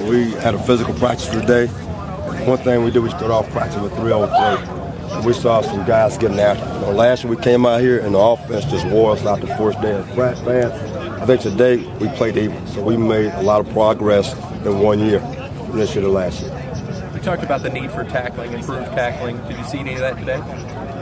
We had a physical practice today. One thing we did, we started off practice with 3-on-3. And we saw some guys getting after it. Last year we came out here and the offense just wore us out the first day of practice. I think today we played even. So we made a lot of progress in 1 year from this year to last year. We talked about the need for tackling, improved tackling. Did you see any of that today?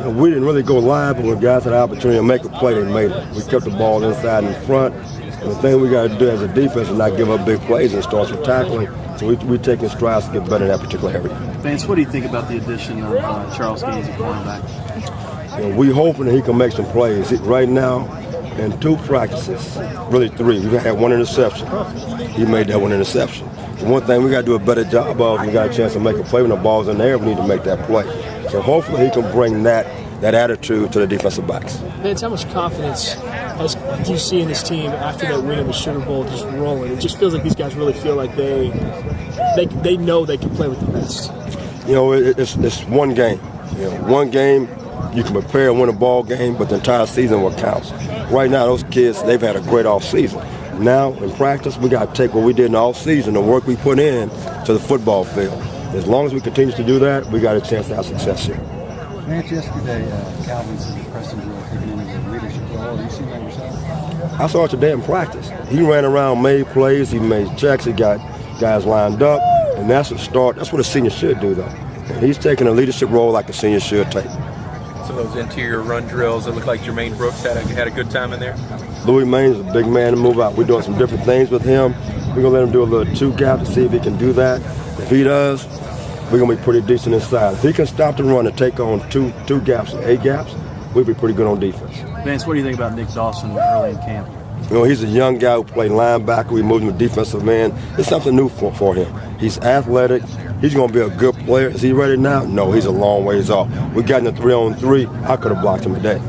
We didn't really go live, but when guys had the opportunity to make a play, they made it. We kept the ball inside and in front. And the thing we got to do as a defense is not give up big plays, and it starts with tackling. So we're taking strides to get better in that particular area. Vance, what do you think about the addition of Charles Gaines at cornerback? We're hoping that he can make some plays. Right now, in 2 practices, really 3, we've had 1 interception. He made that 1 interception. The one thing we got to do a better job of, we got a chance to make a play when the ball's in the air, we need to make that play. So hopefully he can bring that attitude to the defensive backs. Vance, how much confidence do you see in this team after that win of the Sugar Bowl just rolling? It just feels like these guys really feel like they know they can play with the best. It's one game. One game you can prepare and win a ball game, but the entire season what counts. Right now, those kids, they've had a great off season. Now, in practice, we got to take what we did in the off season, the work we put in, to the football field. As long as we continue to do that, we got a chance to have success here. Vance, yesterday, Calvin said that Preston Drill taking in his leadership role. Have you seen that yourself? I saw it today in practice. He ran around, made plays, he made checks, he got guys lined up, and that's a start. That's what a senior should do, though. And he's taking a leadership role like a senior should take. So those interior run drills, it looked like Jermaine Brooks had a good time in there? Louis Main's a big man to move out. We're doing some different things with him. We're going to let him do a little 2 gap to see if he can do that. If he does, we're going to be pretty decent inside. If he can stop the run and take on two gaps and 8 gaps, we'll be pretty good on defense. Vance, what do you think about Nick Dawson early in camp? He's a young guy who played linebacker. We moved him to defensive end. It's something new for him. He's athletic. He's going to be a good player. Is he ready now? No, he's a long ways off. We got in the 3-on-3. I could have blocked him today.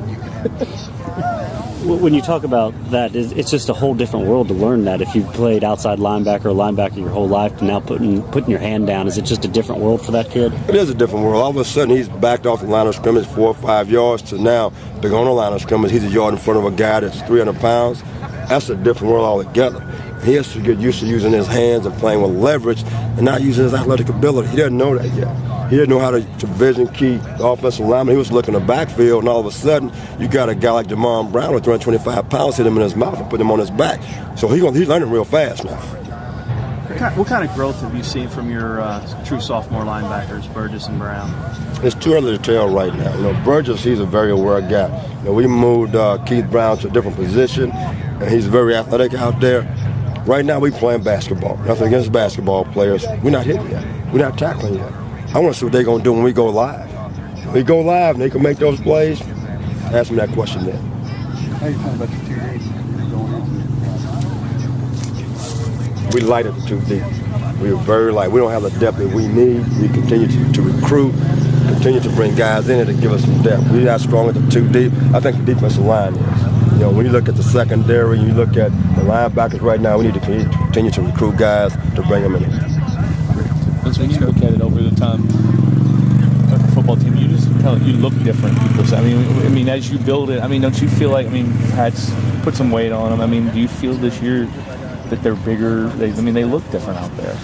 When you talk about that, it's just a whole different world to learn that. If you've played outside linebacker or linebacker your whole life, to now putting your hand down, is it just a different world for that kid? It is a different world. All of a sudden, he's backed off the line of scrimmage 4 or 5 yards to now being on the line of scrimmage. He's a yard in front of a guy that's 300 pounds. That's a different world altogether. He has to get used to using his hands and playing with leverage and not using his athletic ability. He doesn't know that yet. He didn't know how to vision key the offensive lineman. He was looking at the backfield, and all of a sudden, you got a guy like Jamon Brown with 325 pounds hit him in his mouth and put him on his back. So he's learning real fast now. What kind of growth have you seen from your true sophomore linebackers, Burgess and Brown? It's too early to tell right now. Burgess, he's a very aware guy. We moved Keith Brown to a different position, and he's very athletic out there. Right now, we playing basketball. Nothing against basketball players. We're not hitting yet. We're not tackling yet. I want to see what they're going to do when we go live. When we go live and they can make those plays, ask them that question then. How do you feel about your 2 days going into? We light it too deep. We are very light. We don't have the depth that we need. We continue to recruit, continue to bring guys in to give us some depth. We're not strong at the 2 deep. I think the defensive line is. When you look at the secondary, you look at the linebackers right now, we need to continue to recruit guys to bring them in. When you look at it over the time of the football team, you look different. I mean, as you build it, don't you feel like, Pat's put some weight on them? Do you feel this year that they're bigger? They look different out there.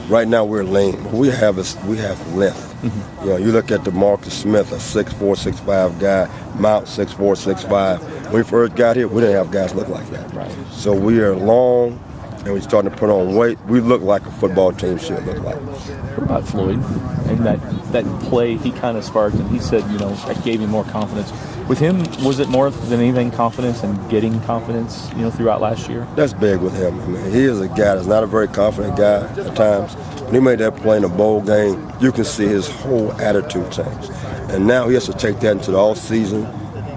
Right now we're lean. What we have length. Mm-hmm. You look at DeMarcus Smith, a 6'4", 6'5" guy, Mount 6'4", 6'5". When we first got here, we didn't have guys look like that. Right. So we are long, and we're starting to put on weight. We look like a football team should look like. What about Floyd? And that play he kind of sparked, and he said, that gave him more confidence. With him, was it more than anything confidence and getting confidence, throughout last year? That's big with him. He is a guy that's not a very confident guy at times. When he made that play in the bowl game, you can see his whole attitude change. And now he has to take that into the off season,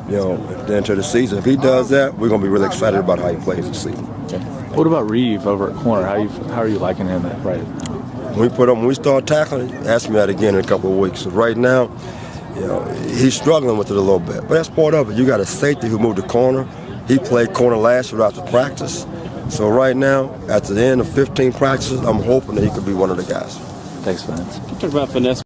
into the season. If he does that, we're going to be really excited about how he plays this season. Okay. What about Reeve over at corner? How are you liking him right now? When we start tackling, ask me that again in a couple of weeks. So right now, he's struggling with it a little bit. But that's part of it. You got a safety who moved to corner. He played corner last year after practice. So right now, at the end of 15 practices, I'm hoping that he could be one of the guys. Thanks, Vance. You talk about finesse.